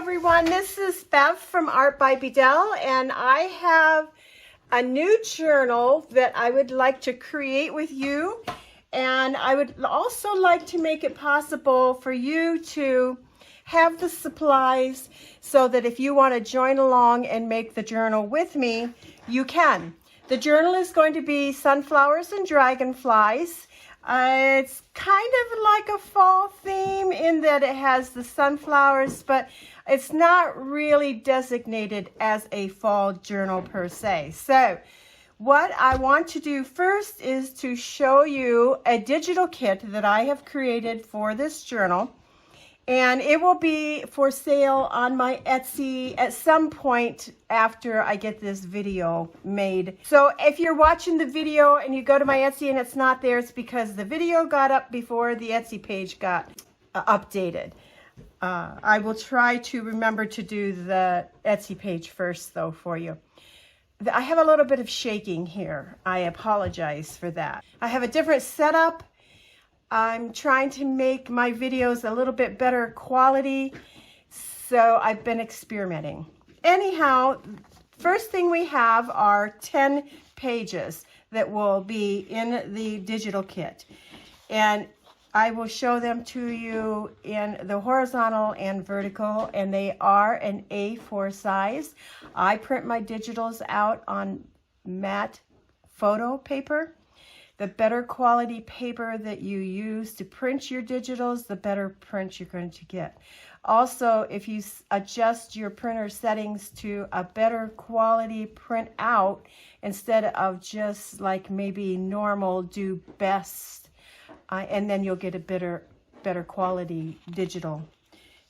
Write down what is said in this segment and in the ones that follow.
everyone, this is Bev from Art by Bedell, and I have a new journal that I would like to create with you, and I would also like to make it possible for you to have the supplies so that if you want to join along and make the journal with me, you can. The journal is going to be sunflowers and dragonflies. It's kind of like a fall theme in that it has the sunflowers, but it's not really designated as a fall journal per se. So what I want to do first is to show you a digital kit that I have created for this journal. And it will be for sale on my Etsy at some point after I get this video made. So if you're watching the video and you go to my Etsy and it's not there, it's because the video got up before the Etsy page got updated. I will try to remember to do the Etsy page first though for you. I have a little bit of shaking here. I apologize for that. I have a different setup. I'm trying to make my videos a little bit better quality, so I've been experimenting. Anyhow, first thing we have are 10 pages that will be in the digital kit. And I will show them to you in the horizontal and vertical, and they are an A4 size. I print my digitals out on matte photo paper. The better quality paper that you use to print your digitals, the better print you're going to get. Also, if you adjust your printer settings to a better quality print out, instead of just like maybe normal, do best, and then you'll get a better quality digital.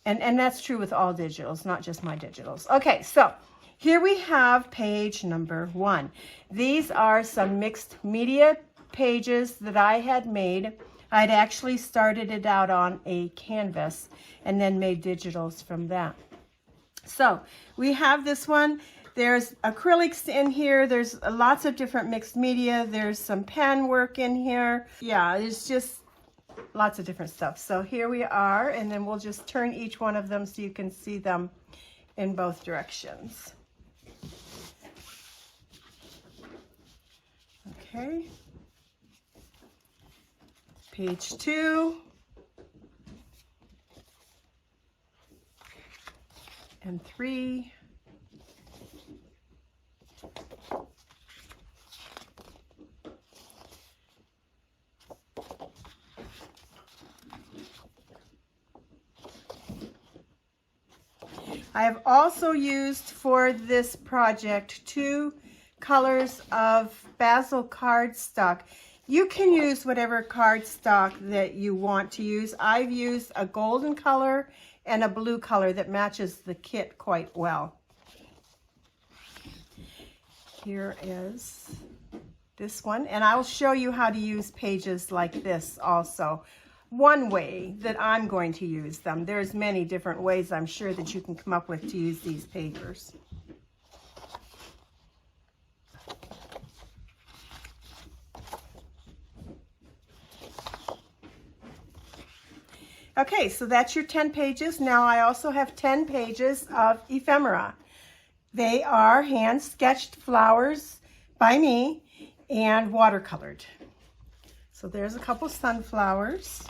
And that's true with all digitals, not just my digitals. Okay, so here we have page number 1. These are some mixed media pages that I had made. I'd actually started it out on a canvas and then made digitals from that. So we have this one. There's acrylics in here. There's lots of different mixed media. There's some pen work in here. Yeah, it's just lots of different stuff. So here we are, and then we'll just turn each one of them so you can see them in both directions. Okay. Page 2 and 3 . I have also used for this project 2 colors of basil cardstock. You can use whatever cardstock that you want to use. I've used a golden color and a blue color that matches the kit quite well. Here is this one, and I'll show you how to use pages like this also. One way that I'm going to use them. There's many different ways I'm sure that you can come up with to use these papers. Okay, so that's your 10 pages. Now I also have 10 pages of ephemera. They are hand-sketched flowers by me and watercolored. So there's a couple sunflowers.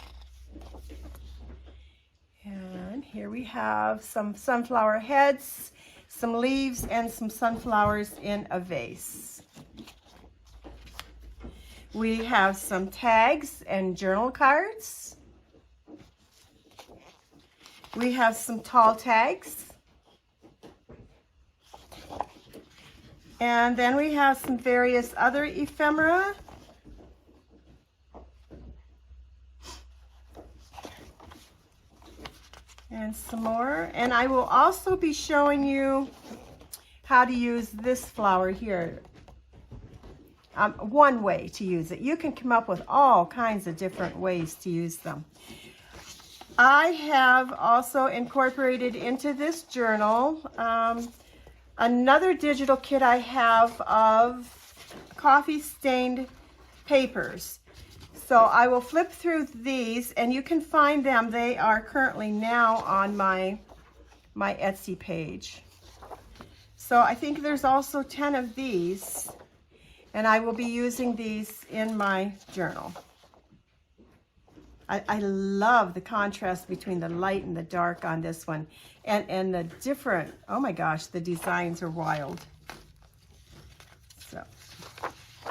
And here we have some sunflower heads, some leaves, and some sunflowers in a vase. We have some tags and journal cards. We have some tall tags. And then we have some various other ephemera. And some more. And I will also be showing you how to use this flower here. One way to use it. You can come up with all kinds of different ways to use them. I have also incorporated into this journal another digital kit I have of coffee stained papers. So I will flip through these, and you can find them. They are currently now on my my Etsy page. So I think there's also 10 of these, and I will be using these in my journal. I love the contrast between the light and the dark on this one, and the different, oh my gosh, the designs are wild.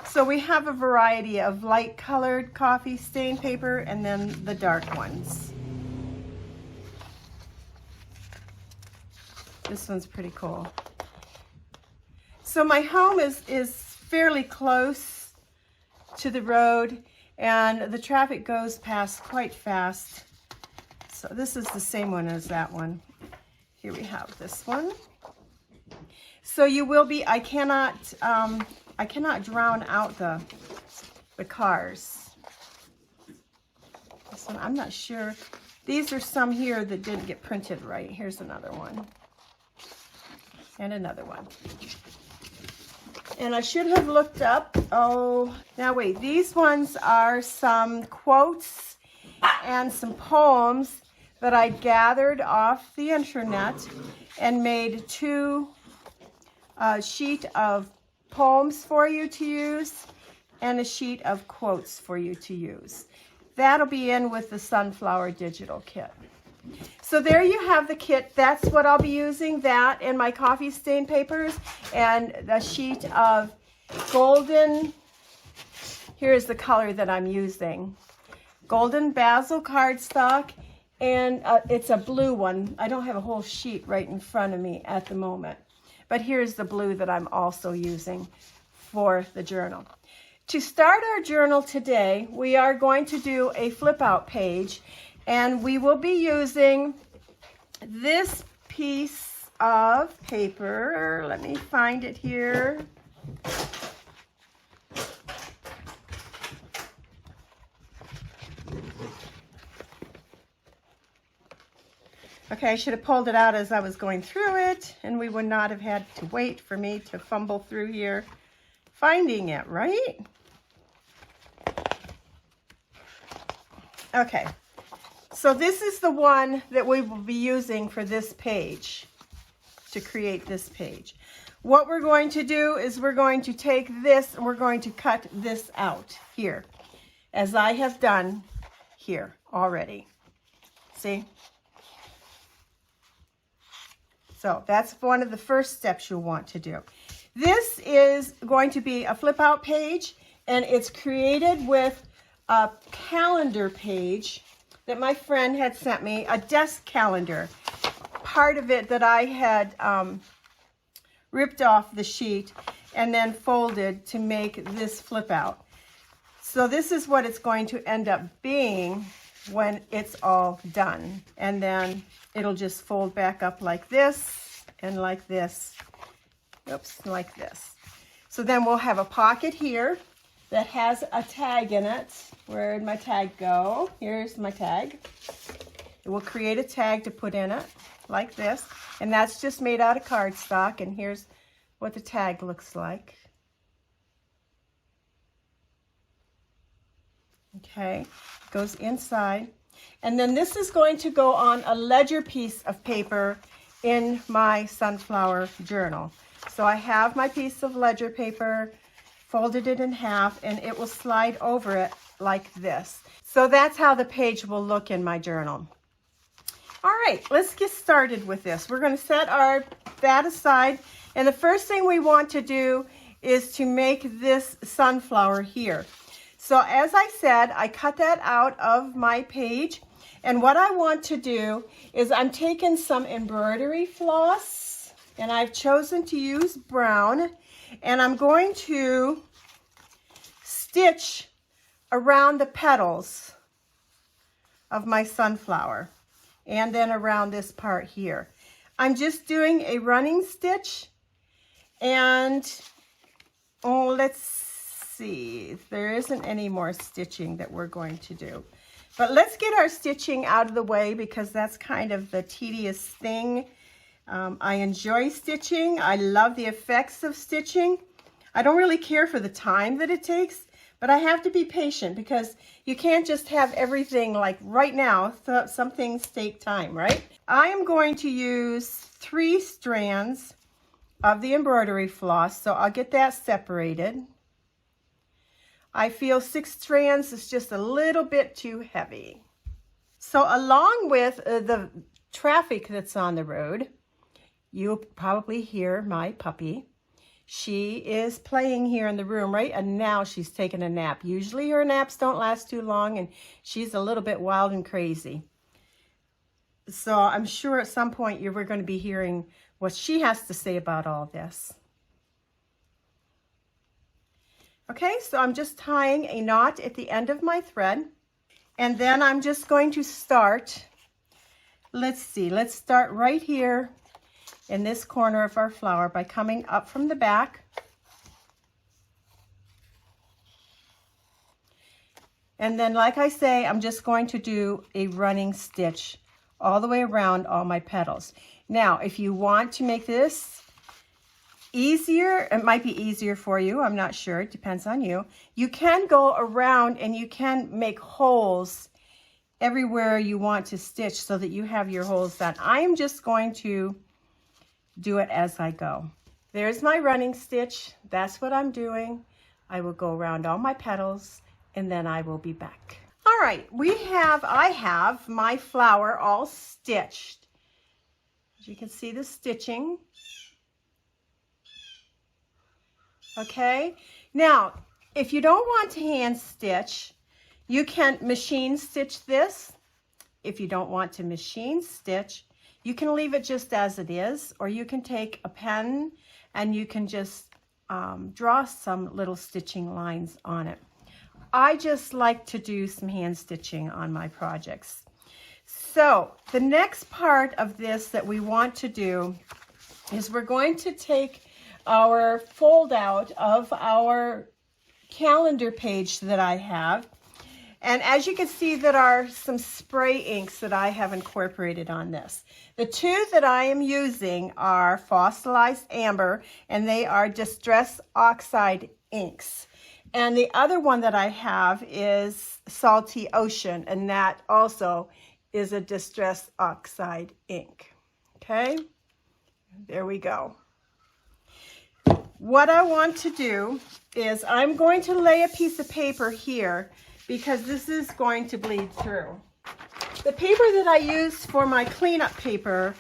So we have a variety of light colored coffee stain paper and then the dark ones. This one's pretty cool. So my home is fairly close to the road, and the traffic goes past quite fast. So this is the same one as that one. Here we have this one. So you will be, I cannot drown out the cars. This one, I'm not sure. These are some here that didn't get printed right. Here's another one. And another one. And I should have looked up, oh, now wait, these ones are some quotes and some poems that I gathered off the internet and made two sheet of poems for you to use and a sheet of quotes for you to use. That'll be in with the Sunflower Digital Kit. So there you have the kit. That's what I'll be using, that and my coffee stain papers and a sheet of golden, here's the color that I'm using, golden basil cardstock, and it's a blue one. I don't have a whole sheet right in front of me at the moment, but here's the blue that I'm also using for the journal. To start our journal today, we are going to do a flip out page, and we will be using this piece of paper. Let me find it here. Okay, I should have pulled it out as I was going through it, and we would not have had to wait for me to fumble through here finding it, right? Okay, so this is the one that we will be using for this page, to create this page. What we're going to do is we're going to take this and we're going to cut this out here, as I have done here already. See? So that's one of the first steps you'll want to do. This is going to be a flip out page, and it's created with a calendar page that my friend had sent me, a desk calendar. Part of it that I had ripped off the sheet and then folded to make this flip out. So this is what it's going to end up being when it's all done. And then it'll just fold back up like this and like this. Oops, like this. So then we'll have a pocket here that has a tag in it. Where did my tag go? Here's my tag. It will create a tag to put in it, like this. And that's just made out of cardstock. And here's what the tag looks like. Okay, goes inside. And then this is going to go on a ledger piece of paper in my sunflower journal. So I have my piece of ledger paper, folded it in half, and it will slide over it like this. So that's how the page will look in my journal. All right, let's get started with this. We're going to set that aside, and the first thing we want to do is to make this sunflower here. So as I said, I cut that out of my page, and what I want to do is I'm taking some embroidery floss, and I've chosen to use brown, and I'm going to stitch around the petals of my sunflower and then around this part here. I'm just doing a running stitch, and let's see, there isn't any more stitching that we're going to do. But let's get our stitching out of the way, because that's kind of the tedious thing. I enjoy stitching. I love the effects of stitching. I don't really care for the time that it takes, but I have to be patient, because you can't just have everything like right now. Some things take time, right? I am going to use 3 strands of the embroidery floss, so I'll get that separated. I feel 6 strands is just a little bit too heavy. So along with the traffic that's on the road, you'll probably hear my puppy. She is playing here in the room, right? And now she's taking a nap. Usually her naps don't last too long, and she's a little bit wild and crazy. So I'm sure at some point we're going to be hearing what she has to say about all this. Okay, so I'm just tying a knot at the end of my thread. And then I'm just going to start, let's start right here in this corner of our flower by coming up from the back. And then, like I say, I'm just going to do a running stitch all the way around all my petals. Now, if you want to make this easier, it might be easier for you, I'm not sure, it depends on you. You can go around and you can make holes everywhere you want to stitch so that you have your holes done. I am just going to do it as I go. There's my running stitch. That's what I'm doing. I will go around all my petals and then I will be back. All right, I have my flower all stitched. As you can see the stitching. Okay, now if you don't want to hand stitch, you can machine stitch this. If you don't want to machine stitch, you can leave it just as it is, or you can take a pen and you can just draw some little stitching lines on it. I just like to do some hand stitching on my projects. So the next part of this that we want to do is we're going to take our fold out of our calendar page that I have. And as you can see, there are some spray inks that I have incorporated on this. The 2 that I am using are fossilized amber, and they are Distress Oxide inks. And the other one that I have is Salty Ocean, and that also is a Distress Oxide ink. Okay, there we go. What I want to do is I'm going to lay a piece of paper here because this is going to bleed through. The paper that I use for my cleanup paper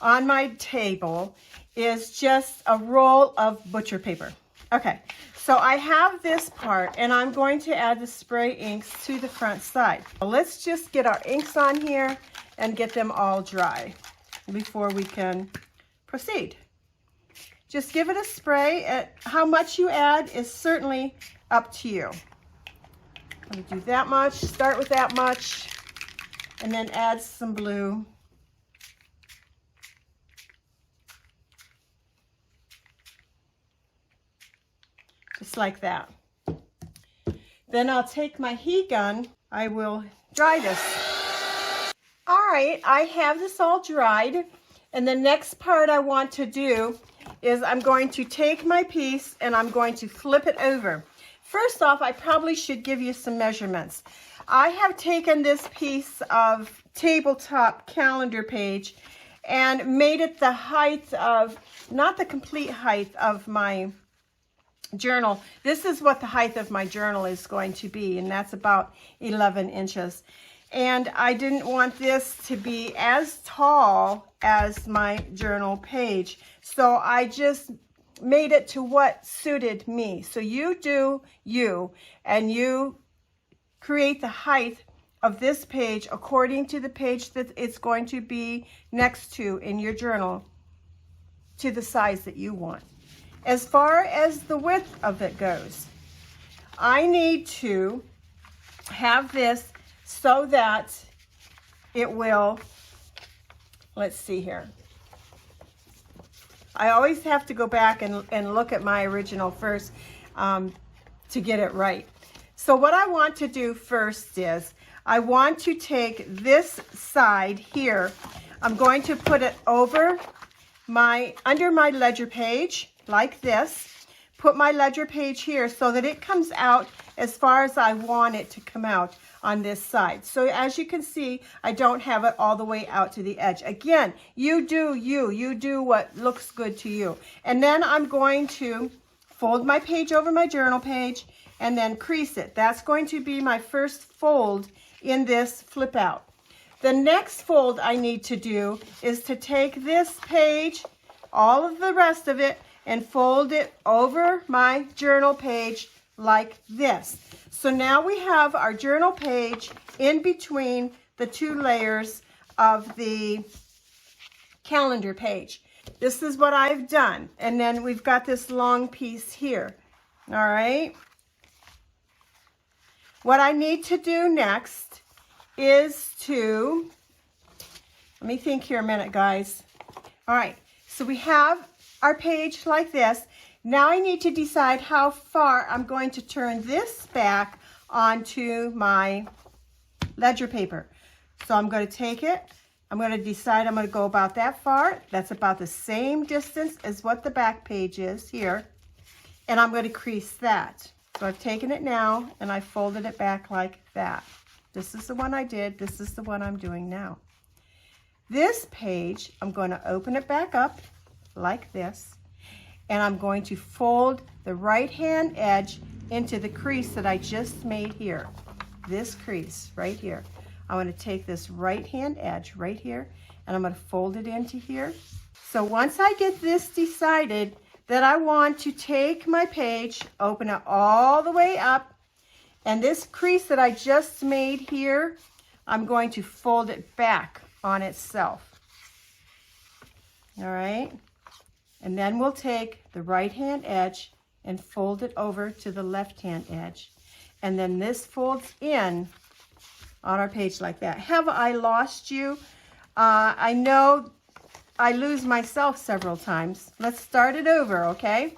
on my table is just a roll of butcher paper. Okay, so I have this part and I'm going to add the spray inks to the front side. Let's just get our inks on here and get them all dry before we can proceed. Just give it a spray. How much you add is certainly up to you. I'm going to do that much, start with that much, and then add some blue. Just like that. Then I'll take my heat gun. I will dry this. All right, I have this all dried. And the next part I want to do is I'm going to take my piece and I'm going to flip it over. First off, I probably should give you some measurements. I have taken this piece of tabletop calendar page and made it the height of, not the complete height of my journal. This is what the height of my journal is going to be, and that's about 11 inches. And I didn't want this to be as tall as my journal page, so I just made it to what suited me. So you do you, and you create the height of this page according to the page that it's going to be next to in your journal, to the size that you want. As far as the width of it goes, I need to have this so that it will, let's see here. I always have to go back and look at my original first to get it right. So what I want to do first is I want to take this side here. I'm going to put it over under my ledger page like this. Put my ledger page here so that it comes out as far as I want it to come out on this side. So as you can see, I don't have it all the way out to the edge. Again, you do what looks good to you. And then I'm going to fold my page over my journal page and then crease it. That's going to be my first fold in this flip out. The next fold I need to do is to take this page, all of the rest of it, and fold it over my journal page like this. So now we have our journal page in between the two layers of the calendar page. This is what I've done. And then we've got this long piece here. All right. What I need to do next is to, let me think here a minute, guys. All right. So we have our page like this. Now I need to decide how far I'm going to turn this back onto my ledger paper. So I'm going to take it. I'm going to decide I'm going to go about that far. That's about the same distance as what the back page is here. And I'm going to crease that. So I've taken it now and I folded it back like that. This is the one I did. This is the one I'm doing now. This page, I'm going to open it back up like this, and I'm going to fold the right hand edge into the crease that I just made here. This crease right here. I'm going to take this right hand edge right here and I'm going to fold it into here. So once I get this decided that I want to take my page, open it all the way up, and this crease that I just made here, I'm going to fold it back on itself. All right. And then we'll take the right hand edge and fold it over to the left hand edge. And then this folds in on our page like that. Have I lost you? I know I lose myself several times. Let's start it over, okay?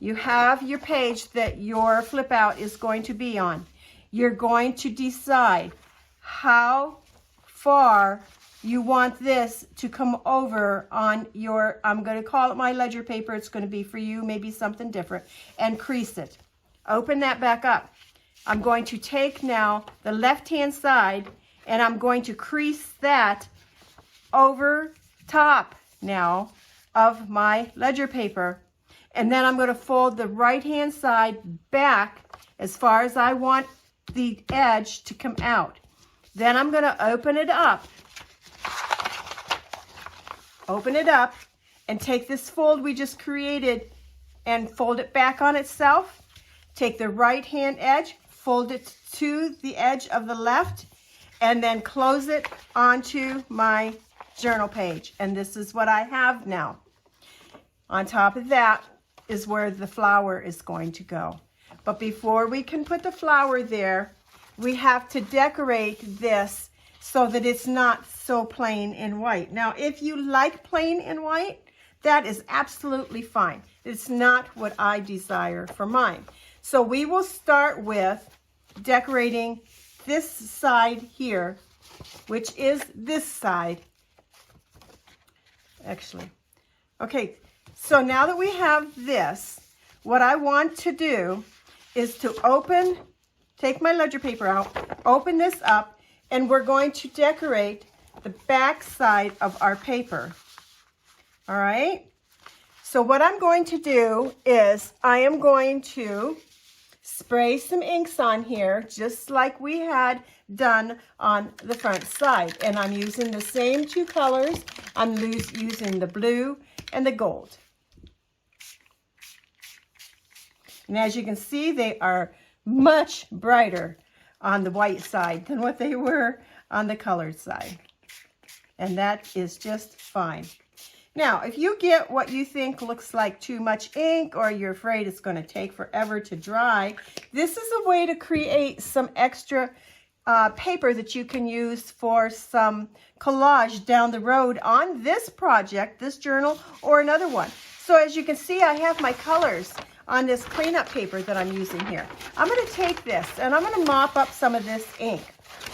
You have your page that your flip out is going to be on. You're going to decide how far you want this to come over on your, I'm going to call it my ledger paper. It's going to be for you, maybe something different, and crease it. Open that back up. I'm going to take now the left-hand side and I'm going to crease that over top now of my ledger paper. And then I'm going to fold the right-hand side back as far as I want the edge to come out. Then I'm going to open it up. Open it up and take this fold we just created and fold it back on itself. Take the right hand edge, fold it to the edge of the left, and then close it onto my journal page. And this is what I have now. On top of that is where the flower is going to go. But before we can put the flower there, we have to decorate this so that it's not so plain in white. Now, if you like plain in white, that is absolutely fine. It's not what I desire for mine. So we will start with decorating this side here, which is this side, actually. Okay, so now that we have this, what I want to do is to take my ledger paper out, open this up, and we're going to decorate the back side of our paper. All right? So what I'm going to do is I am going to spray some inks on here, just like we had done on the front side. And I'm using the same two colors. I'm using the blue and the gold. And as you can see, they are much brighter on the white side than what they were on the colored side. And that is just fine. Now, if you get what you think looks like too much ink or you're afraid it's going to take forever to dry, this is a way to create some extra paper that you can use for some collage down the road on this project, this journal, or another one. So as you can see, I have my colors on this cleanup paper that I'm using here. I'm going to take this and I'm going to mop up some of this ink.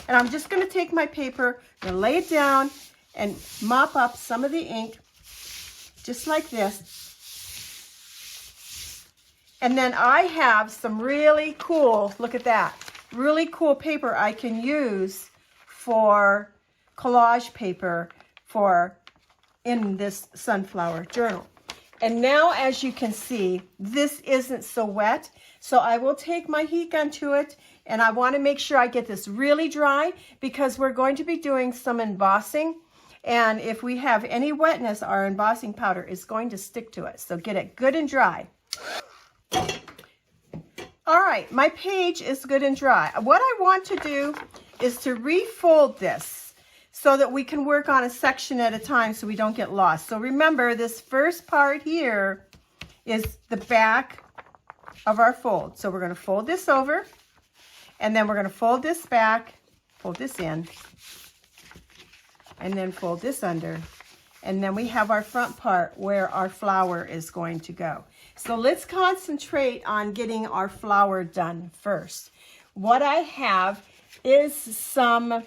And I'm just going to take my paper and lay it down and mop up some of the ink just like this. And then I have some really cool, look at that, really cool paper I can use for collage paper in this sunflower journal. And now, as you can see, this isn't so wet. So I will take my heat gun to it, and I want to make sure I get this really dry because we're going to be doing some embossing. And if we have any wetness, our embossing powder is going to stick to it. So get it good and dry. All right, my page is good and dry. What I want to do is to refold this so that we can work on a section at a time so we don't get lost. So remember, this first part here is the back of our fold. So we're going to fold this over, and then we're going to fold this back, fold this in, and then fold this under. And then we have our front part where our flower is going to go. So let's concentrate on getting our flower done first. What I have is some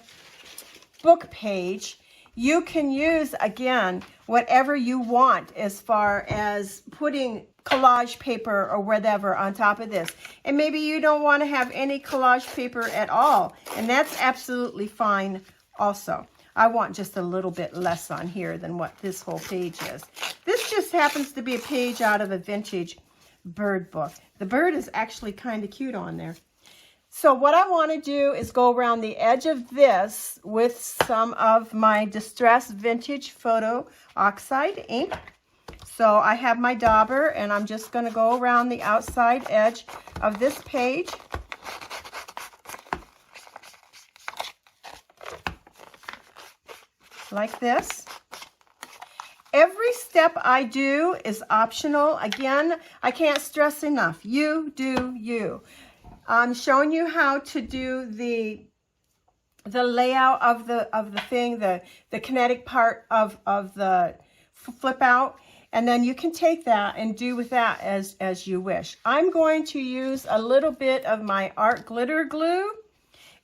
book page. You can use, again, whatever you want as far as putting collage paper or whatever on top of this. And maybe you don't want to have any collage paper at all, and that's absolutely fine also. I want just a little bit less on here than what this whole page is. This just happens to be a page out of a vintage bird book. The bird is actually kind of cute on there. So what I want to do is go around the edge of this with some of my Distress Vintage Photo Oxide ink. So I have my dauber, and I'm just going to go around the outside edge of this page. Like this. Every step I do is optional. Again, I can't stress enough. You do you. I'm showing you how to do the layout of the thing, the kinetic part of the flip out, and then you can take that and do with that as you wish. I'm going to use a little bit of my art glitter glue,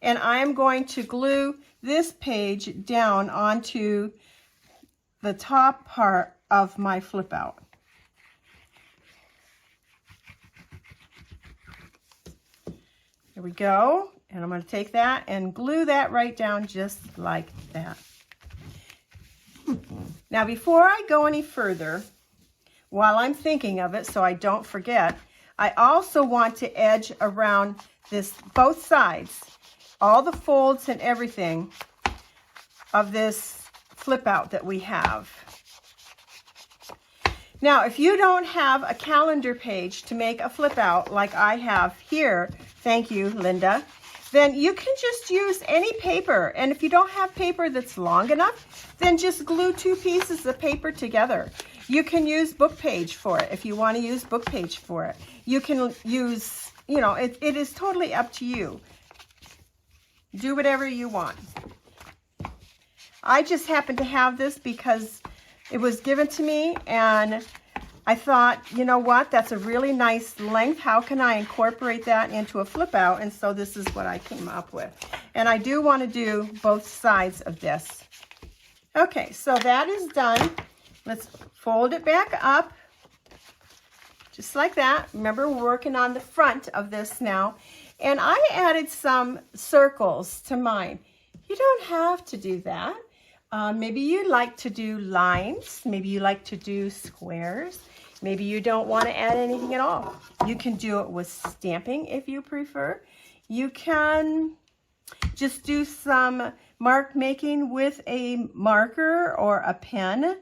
and I am going to glue this page down onto the top part of my flip out. There we go. And I'm going to take that and glue that right down just like that. Now, before I go any further, while I'm thinking of it so I don't forget, I also want to edge around this, both sides, all the folds and everything of this flip out that we have. Now, if you don't have a calendar page to make a flip out like I have here, thank you, Linda, then you can just use any paper. And if you don't have paper that's long enough, then just glue two pieces of paper together. You can use book page for it if you want to use book page for it. You can use, you know, it is totally up to you. Do whatever you want. I just happen to have this because it was given to me, and I thought, you know what, that's a really nice length. How can I incorporate that into a flip out? And so this is what I came up with. And I do want to do both sides of this. Okay, so that is done. Let's fold it back up, just like that. Remember, we're working on the front of this now. And I added some circles to mine. You don't have to do that. Maybe you like to do lines. Maybe you like to do squares. Maybe you don't want to add anything at all. You can do it with stamping if you prefer. You can just do some mark making with a marker or a pen.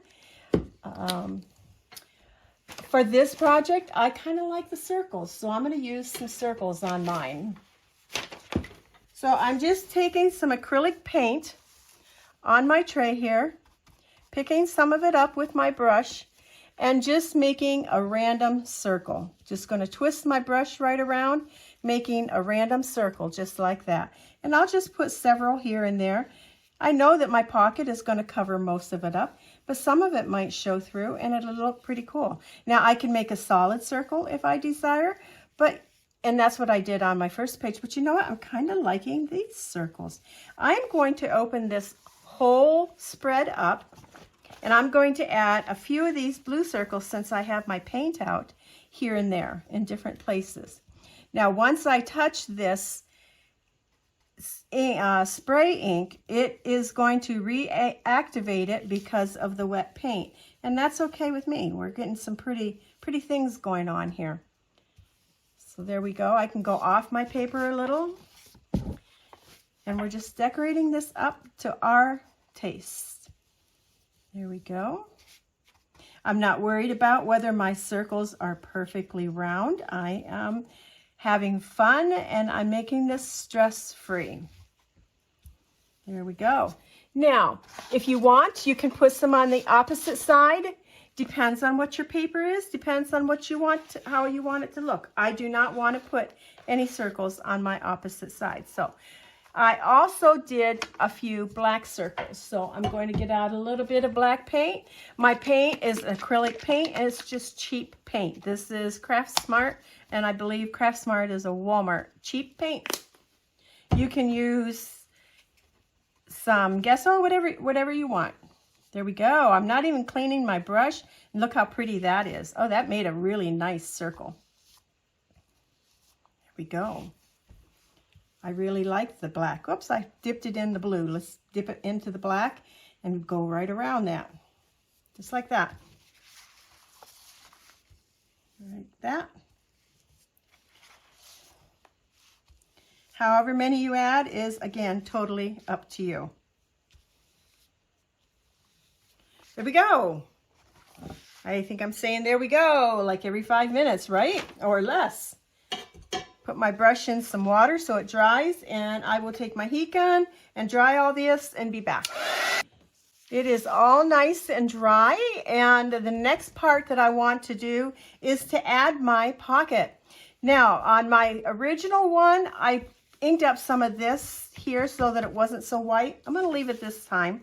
For this project, I kind of like the circles, so I'm going to use some circles on mine. So I'm just taking some acrylic paint on my tray here, picking some of it up with my brush, and just making a random circle. Just going to twist my brush right around, making a random circle just like that. And I'll just put several here and there. I know that my pocket is going to cover most of it up, but some of it might show through and it'll look pretty cool. Now I can make a solid circle if I desire, and that's what I did on my first page. But you know what? I'm kind of liking these circles. I'm going to open this whole spread up, and I'm going to add a few of these blue circles since I have my paint out here and there in different places. Now, once I touch this spray ink, it is going to reactivate it because of the wet paint. And that's okay with me. We're getting some pretty things going on here. So there we go. I can go off my paper a little. And we're just decorating this up to our taste. There we go. I'm not worried about whether my circles are perfectly round. I am having fun and I'm making this stress-free. There we go. Now, if you want, you can put some on the opposite side. Depends on what your paper is, depends on what you want, how you want it to look. I do not want to put any circles on my opposite side. So I also did a few black circles. So I'm going to get out a little bit of black paint. My paint is acrylic paint and it's just cheap paint. This is Craft Smart, and I believe Craft Smart is a Walmart cheap paint. You can use some gesso, whatever you want. There we go. I'm not even cleaning my brush. And look how pretty that is. Oh, that made a really nice circle. There we go. I really like the black. Oops, I dipped it in the blue. Let's dip it into the black and go right around that. Just like that. Like that. However many you add is, again, totally up to you. There we go. I think I'm saying there we go, like every 5 minutes, right? Or less. Put my brush in some water so it dries, and I will take my heat gun and dry all this and be back. It is all nice and dry, and the next part that I want to do is to add my pocket. Now, on my original one, I inked up some of this here so that it wasn't so white. I'm going to leave it this time.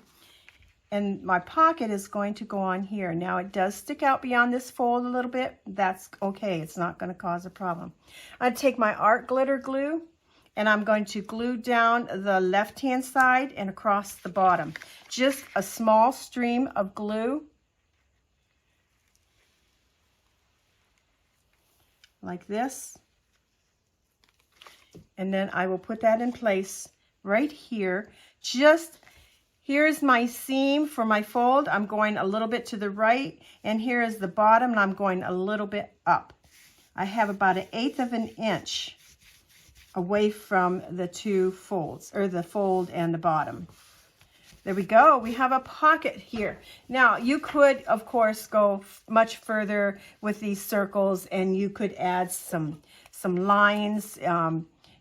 And my pocket is going to go on here. Now it does stick out beyond this fold a little bit. That's okay. It's not going to cause a problem. I'm going to take my art glitter glue and I'm going to glue down the left-hand side and across the bottom. Just a small stream of glue. Like this. And then I will put that in place right here. Here's my seam for my fold. I'm going a little bit to the right, and here is the bottom, and I'm going a little bit up. I have about 1/8 of an inch away from the two folds, or the fold and the bottom. There we go. We have a pocket here. Now, you could, of course, go much further with these circles, and you could add some lines,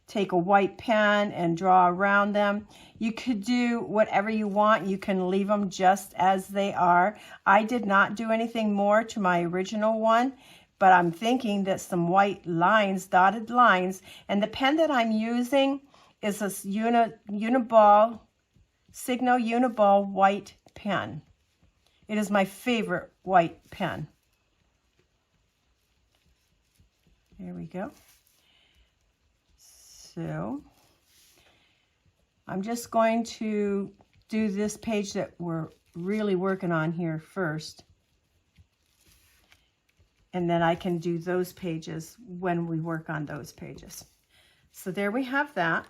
take a white pen and draw around them. You could do whatever you want. You can leave them just as they are. I did not do anything more to my original one, but I'm thinking that some white lines, dotted lines, and the pen that I'm using is a Signo Uniball white pen. It is my favorite white pen. There we go. So I'm just going to do this page that we're really working on here first. And then I can do those pages when we work on those pages. So there we have that.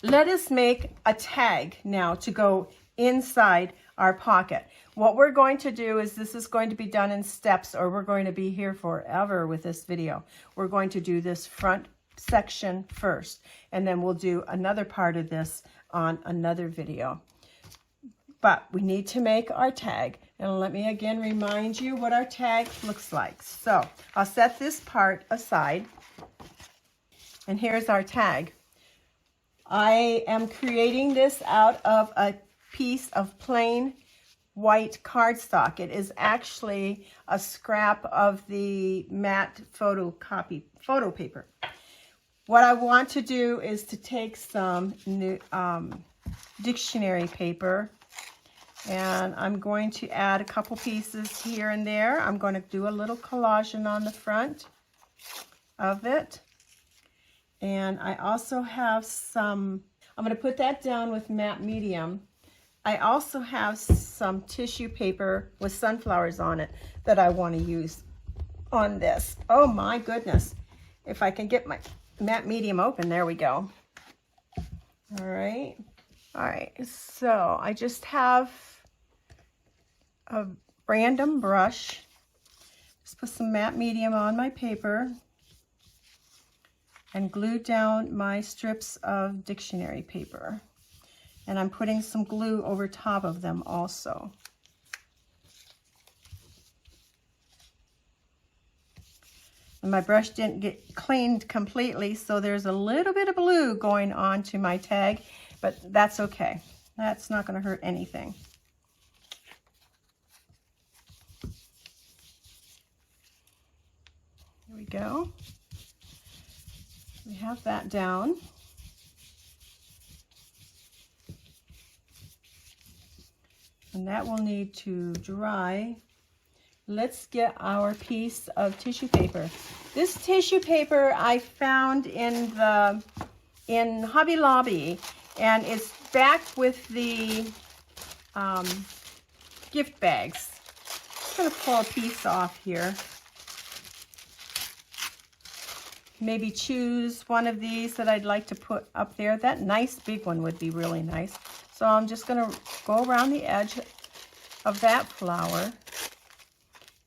Let us make a tag now to go inside our pocket. What we're going to do is, this is going to be done in steps, or we're going to be here forever with this video. We're going to do this front section first, and then we'll do another part of this on another video. But we need to make our tag, and let me again remind you what our tag looks like. So I'll set this part aside, and here's our tag. I am creating this out of a piece of plain white cardstock. It is actually a scrap of the matte photo paper. What I want to do is to take some new dictionary paper, and I'm going to add a couple pieces here and there. I'm going to do a little collaging on the front of it. And I also have some, I'm going to put that down with matte medium. I also have some tissue paper with sunflowers on it that I want to use on this. Oh my goodness. If I can get my matte medium open, there we go. All right. All right, so I just have a random brush. Just put some matte medium on my paper and glue down my strips of dictionary paper. And I'm putting some glue over top of them also. And my brush didn't get cleaned completely, so there's a little bit of glue going onto my tag, but that's okay. That's not going to hurt anything. Here we go. We have that down. And that will need to dry. Let's get our piece of tissue paper. This tissue paper I found in Hobby Lobby, and it's backed with the gift bags. I'm going to pull a piece off here. Maybe choose one of these that I'd like to put up there. That nice big one would be really nice. So I'm just going to go around the edge of that flower.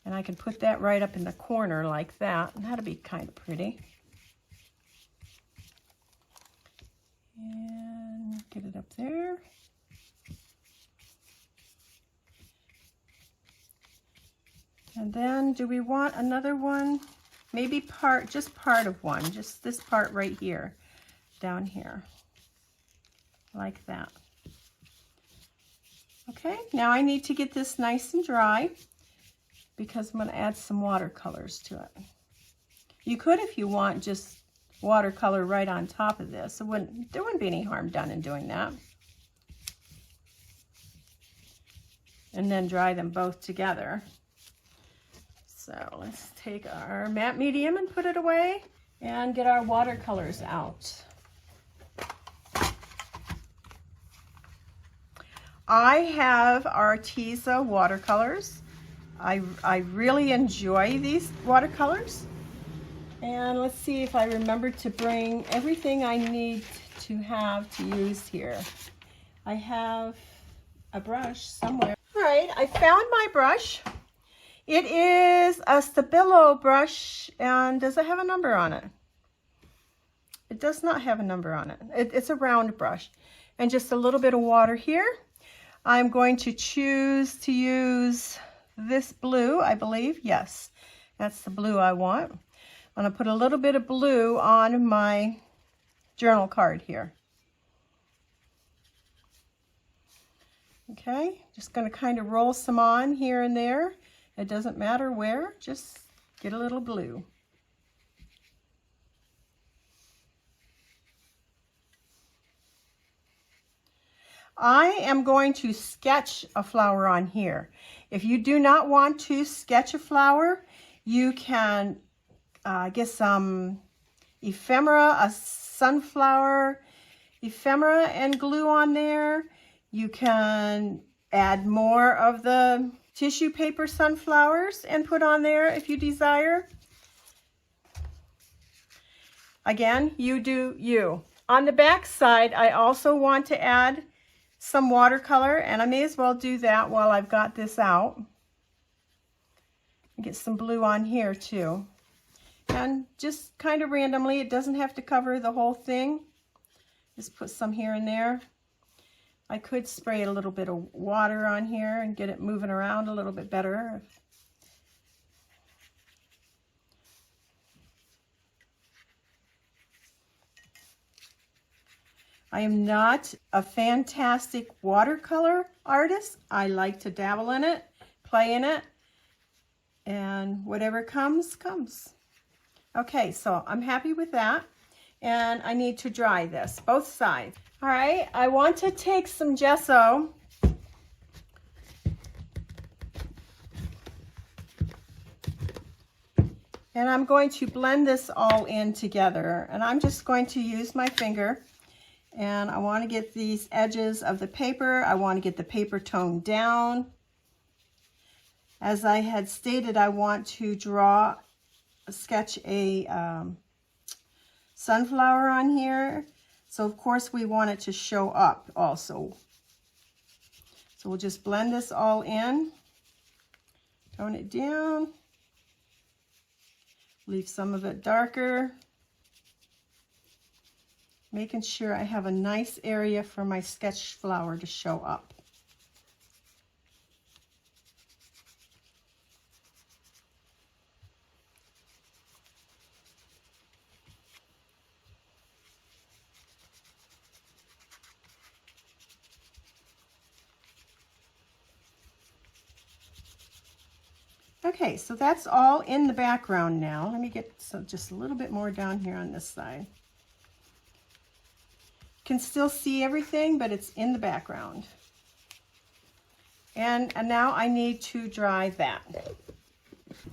And I can put that right up in the corner like that. And that'll be kind of pretty. And get it up there. And then do we want another one? Maybe just part of one. Just this part right here. Down here. Like that. Okay, now I need to get this nice and dry because I'm going to add some watercolors to it. You could, if you want, just watercolor right on top of this. There wouldn't be any harm done in doing that. And then dry them both together. So let's take our matte medium and put it away and get our watercolors out. I have Arteza watercolors. I really enjoy these watercolors. And let's see if I remember to bring everything I need to have to use here. I have a brush somewhere. All right, I found my brush. It is a Stabilo brush, and does it have a number on it? It does not have a number on it. It's a round brush. And just a little bit of water here. I'm going to choose to use this blue, I believe. Yes, that's the blue I want. I'm going to put a little bit of blue on my journal card here. Okay, just going to kind of roll some on here and there. It doesn't matter where, just get a little blue. I am going to sketch a flower on here. If you do not want to sketch a flower, you can get some ephemera, a sunflower ephemera, and glue on there. You can add more of the tissue paper sunflowers and put on there if you desire. Again, you do you. On the back side, I also want to add some watercolor, and I may as well do that while I've got this out. Get some blue on here too. And just kind of randomly, it doesn't have to cover the whole thing. Just put some here and there. I could spray a little bit of water on here and get it moving around a little bit better. I am not a fantastic watercolor artist. I like to dabble in it, play in it, and whatever comes, comes. Okay, so I'm happy with that, and I need to dry this, both sides. All right, I want to take some gesso and I'm going to blend this all in together, and I'm just going to use my finger. And I want to get these edges of the paper. I want to get the paper tone down. As I had stated, I want to draw sketch a sunflower on here. So of course we want it to show up also. So we'll just blend this all in, tone it down, leave some of it darker, making sure I have a nice area for my sketch flower to show up. Okay, so that's all in the background now. Let me get just a little bit more down here on this side. You can still see everything, but it's in the background. And now I need to dry that.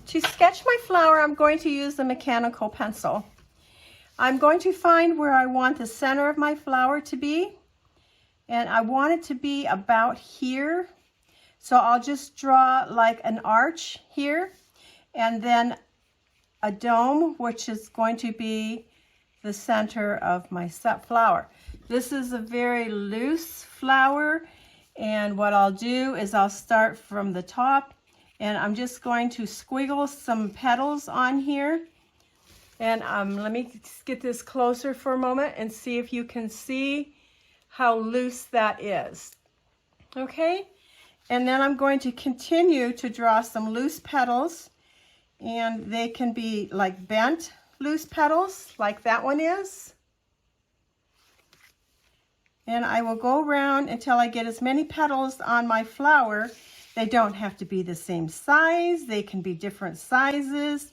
To sketch my flower, I'm going to use the mechanical pencil. I'm going to find where I want the center of my flower to be. And I want it to be about here. So I'll just draw like an arch here, and then a dome, which is going to be the center of my flower. This is a very loose flower, and what I'll do is I'll start from the top, and I'm just going to squiggle some petals on here. And let me get this closer for a moment and see if you can see how loose that is. Okay? And then I'm going to continue to draw some loose petals, and they can be like bent loose petals, like that one is. And I will go around until I get as many petals on my flower. They don't have to be the same size. They can be different sizes,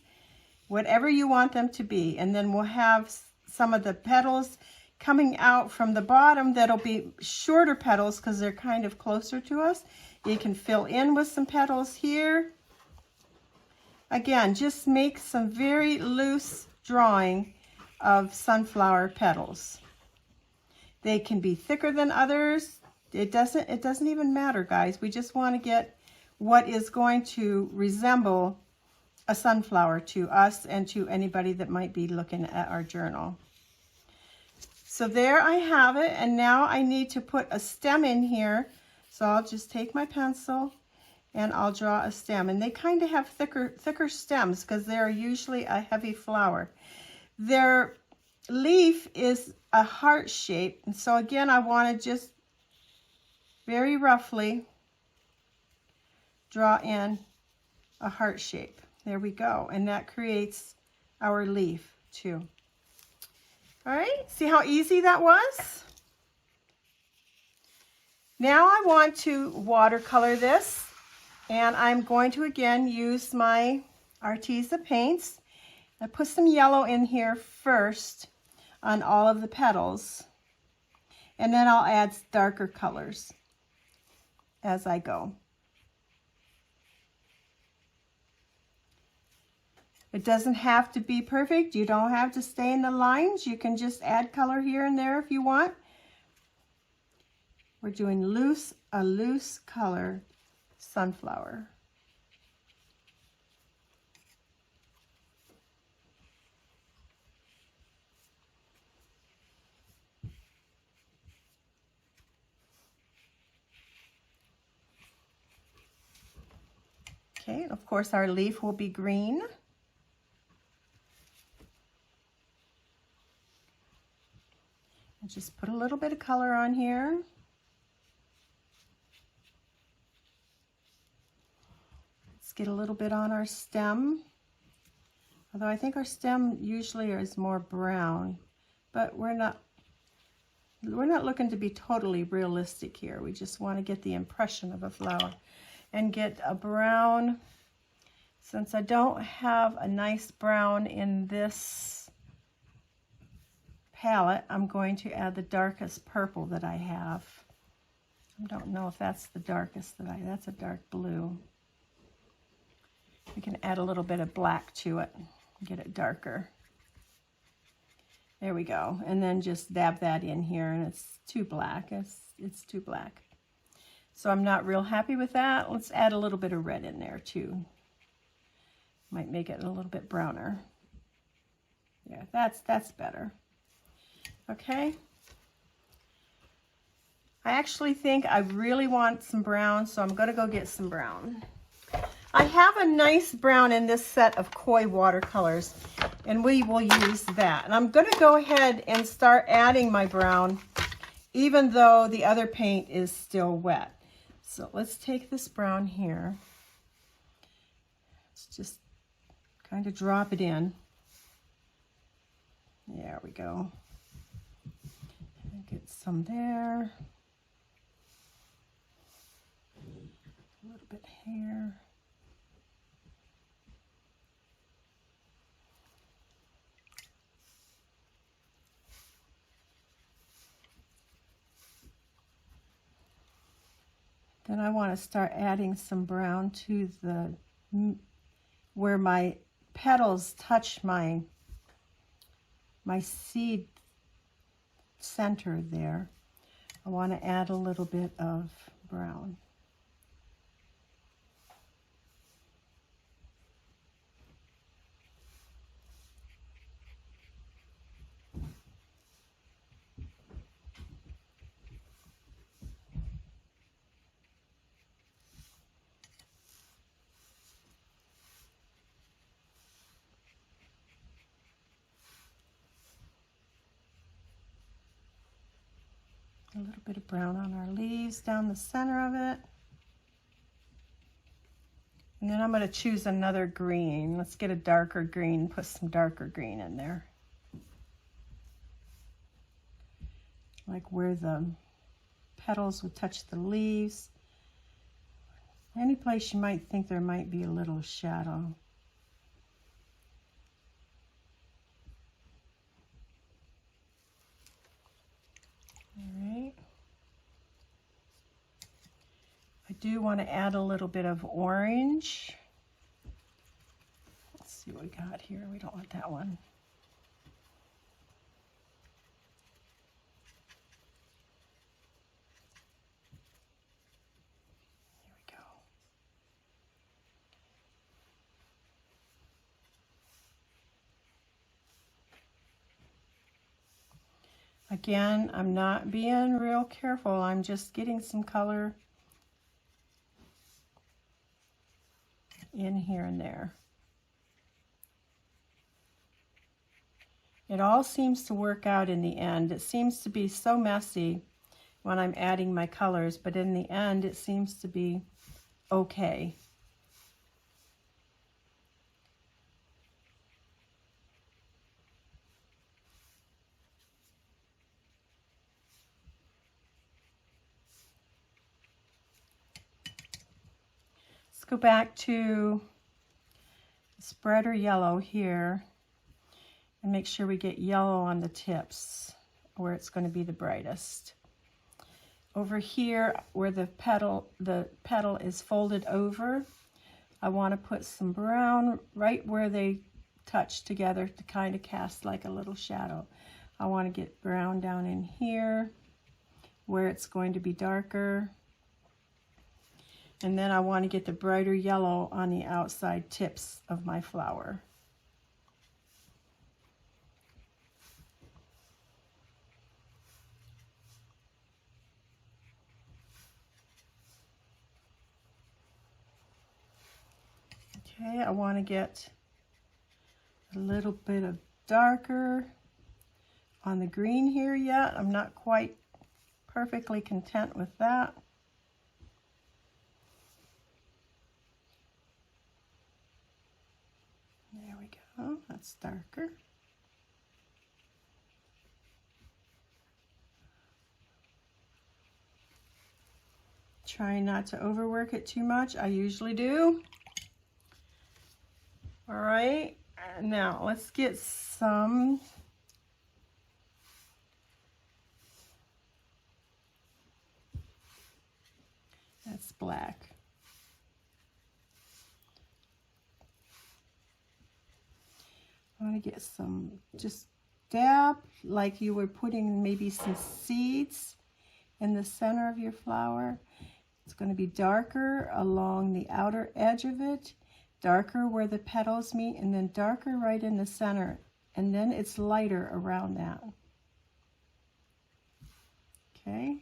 whatever you want them to be. And then we'll have some of the petals coming out from the bottom that'll be shorter petals because they're kind of closer to us. You can fill in with some petals here. Again, just make some very loose drawing of sunflower petals. They can be thicker than others. It doesn't even matter, guys. We just want to get what is going to resemble a sunflower to us and to anybody that might be looking at our journal. So there I have it, and now I need to put a stem in here. So I'll just take my pencil and I'll draw a stem. And they kind of have thicker stems because they're usually a heavy flower. Their leaf is a heart shape. And so again, I want to just very roughly draw in a heart shape. There we go. And that creates our leaf too. All right, see how easy that was? Now I want to watercolor this, and I'm going to again use my Arteza paints. I put some yellow in here first on all of the petals, and then I'll add darker colors as I go. It doesn't have to be perfect. You don't have to stay in the lines. You can just add color here and there if you want. We're doing a loose color sunflower. Okay, and of course our leaf will be green. I'll just put a little bit of color on here. Get a little bit on our stem, although I think our stem usually is more brown, but we're not looking to be totally realistic here. We just want to get the impression of a flower and get a brown. Since I don't have a nice brown in this palette, I'm going to add the darkest purple that I have. I don't know if that's the darkest that's a dark blue. We can add a little bit of black to it, get it darker. There we go. And then just dab that in here, and it's too black. It's too black. So I'm not real happy with that. Let's add a little bit of red in there too. Might make it a little bit browner. Yeah, that's better. Okay. I actually think I really want some brown, so I'm going to go get some brown. I have a nice brown in this set of koi watercolors, and we will use that. And I'm going to go ahead and start adding my brown, even though the other paint is still wet. So let's take this brown here. Let's just kind of drop it in. There we go. And get some there. A little bit here. Then I want to start adding some brown to the where my petals touch my seed center there. I want to add a little bit of brown. A little bit of brown on our leaves down the center of it. And then I'm going to choose another green. Let's get a darker green, put some darker green in there. Like where the petals would touch the leaves. Any place you might think there might be a little shadow. I do want to add a little bit of orange. Let's see what we got here. We don't want that one. Here we go. Again, I'm not being real careful. I'm just getting some color in here and there. It all seems to work out in the end. It seems to be so messy when I'm adding my colors, but in the end it seems to be okay. Let's go back to spreader yellow here and make sure we get yellow on the tips where it's going to be the brightest. Over here where the petal is folded over, I want to put some brown right where they touch together to kind of cast like a little shadow. I want to get brown down in here where it's going to be darker. And then I want to get the brighter yellow on the outside tips of my flower. Okay, I want to get a little bit of darker on the green here yet. I'm not quite perfectly content with that. There we go, that's darker. Try not to overwork it too much. I usually do. All right, now let's get some that's black. I want to get some, just dab like you were putting maybe some seeds in the center of your flower. It's going to be darker along the outer edge of it, darker where the petals meet, and then darker right in the center and then it's lighter around that. Okay.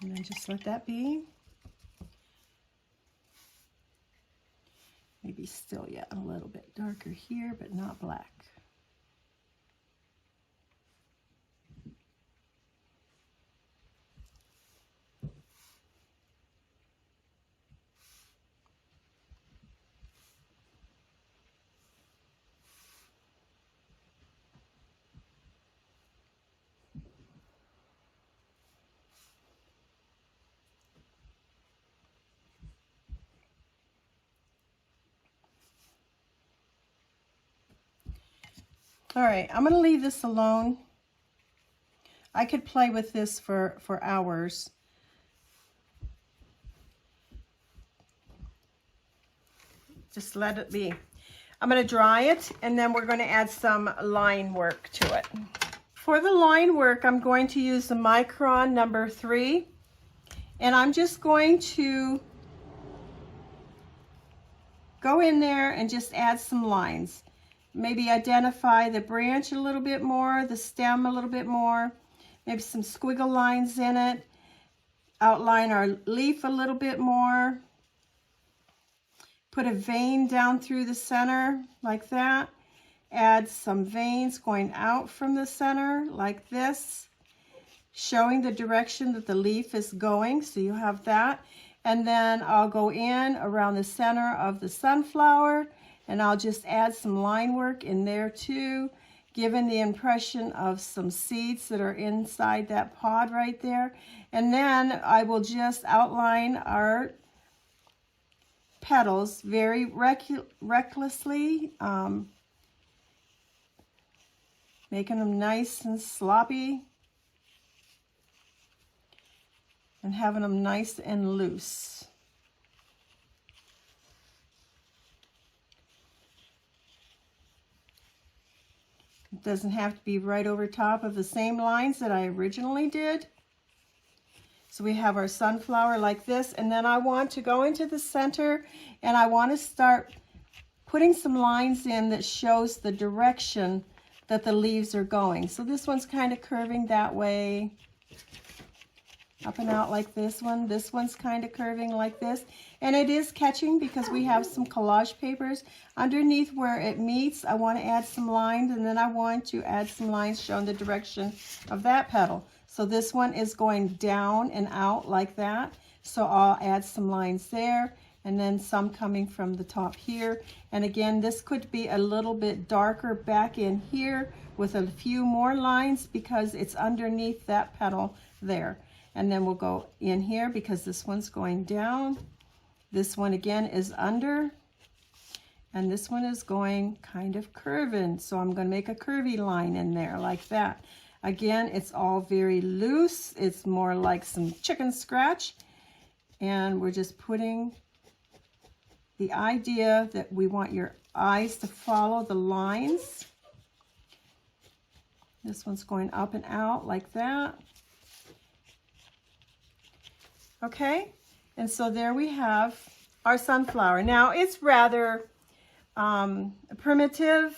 And then just let that be. Maybe still yet a little bit darker here, but not black. All right, I'm going to leave this alone. I could play with this for hours. Just let it be. I'm going to dry it, and then we're going to add some line work to it. For the line work, I'm going to use the Micron number 3, and I'm just going to go in there and just add some lines. Maybe identify the branch a little bit more, the stem a little bit more, maybe some squiggle lines in it, outline our leaf a little bit more, put a vein down through the center like that, add some veins going out from the center like this, showing the direction that the leaf is going, so you have that. And then I'll go in around the center of the sunflower, and I'll just add some line work in there too, giving the impression of some seeds that are inside that pod right there. And then I will just outline our petals very recklessly, making them nice and sloppy and having them nice and loose. It doesn't have to be right over top of the same lines that I originally did. So we have our sunflower like this, and then I want to go into the center and I want to start putting some lines in that shows the direction that the leaves are going. So this one's kind of curving that way, up and out like this one. This one's kind of curving like this. And it is catching because we have some collage papers. Underneath where it meets, I want to add some lines, and then I want to add some lines showing the direction of that petal. So this one is going down and out like that. So I'll add some lines there, and then some coming from the top here. And again, this could be a little bit darker back in here with a few more lines because it's underneath that petal there. And then we'll go in here because this one's going down. This one again is under, and this one is going kind of curving. So I'm going to make a curvy line in there like that. Again, it's all very loose. It's more like some chicken scratch. And we're just putting the idea that we want your eyes to follow the lines. This one's going up and out like that. Okay, and so there we have our sunflower. Now it's rather primitive.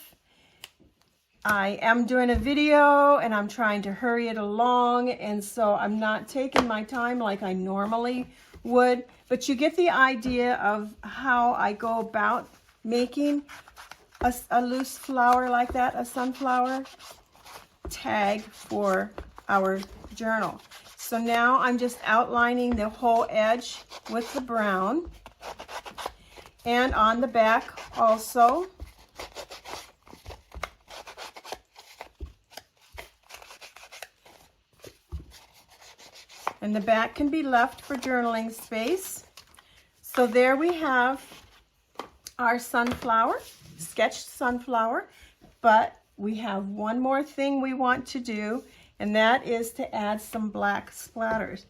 I am doing a video and I'm trying to hurry it along, and so I'm not taking my time like I normally would, but you get the idea of how I go about making a loose flower like that, a sunflower tag for our journal. So now I'm just outlining the whole edge with the brown, and on the back also. And the back can be left for journaling space. So there we have our sunflower, sketched sunflower, but we have one more thing we want to do, and that is to add some black splatters.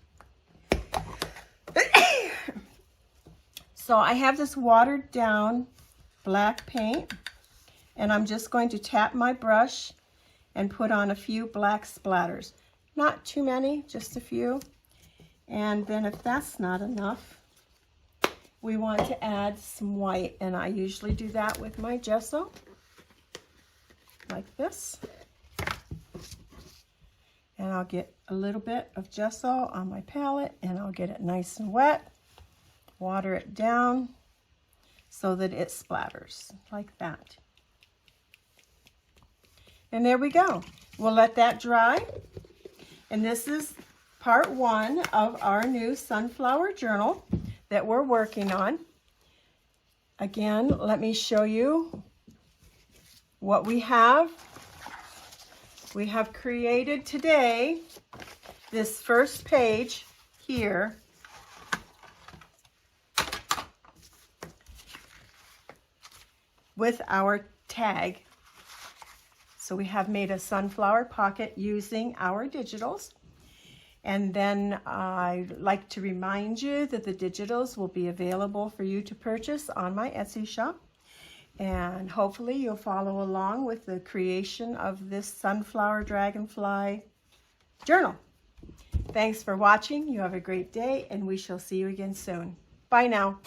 So I have this watered down black paint, and I'm just going to tap my brush and put on a few black splatters. Not too many, just a few. And then if that's not enough, we want to add some white, and I usually do that with my gesso, like this. And I'll get a little bit of gesso on my palette, and I'll get it nice and wet, water it down so that it splatters like that. And there we go. We'll let that dry. And this is part 1 of our new sunflower journal that we're working on. Again, let me show you what we have. We have created today this first page here. With our tag. So we have made a sunflower pocket using our digitals. And then I'd like to remind you that the digitals will be available for you to purchase on my Etsy shop. And hopefully you'll follow along with the creation of this sunflower dragonfly journal. Thanks for watching. You have a great day, and we shall see you again soon. Bye now.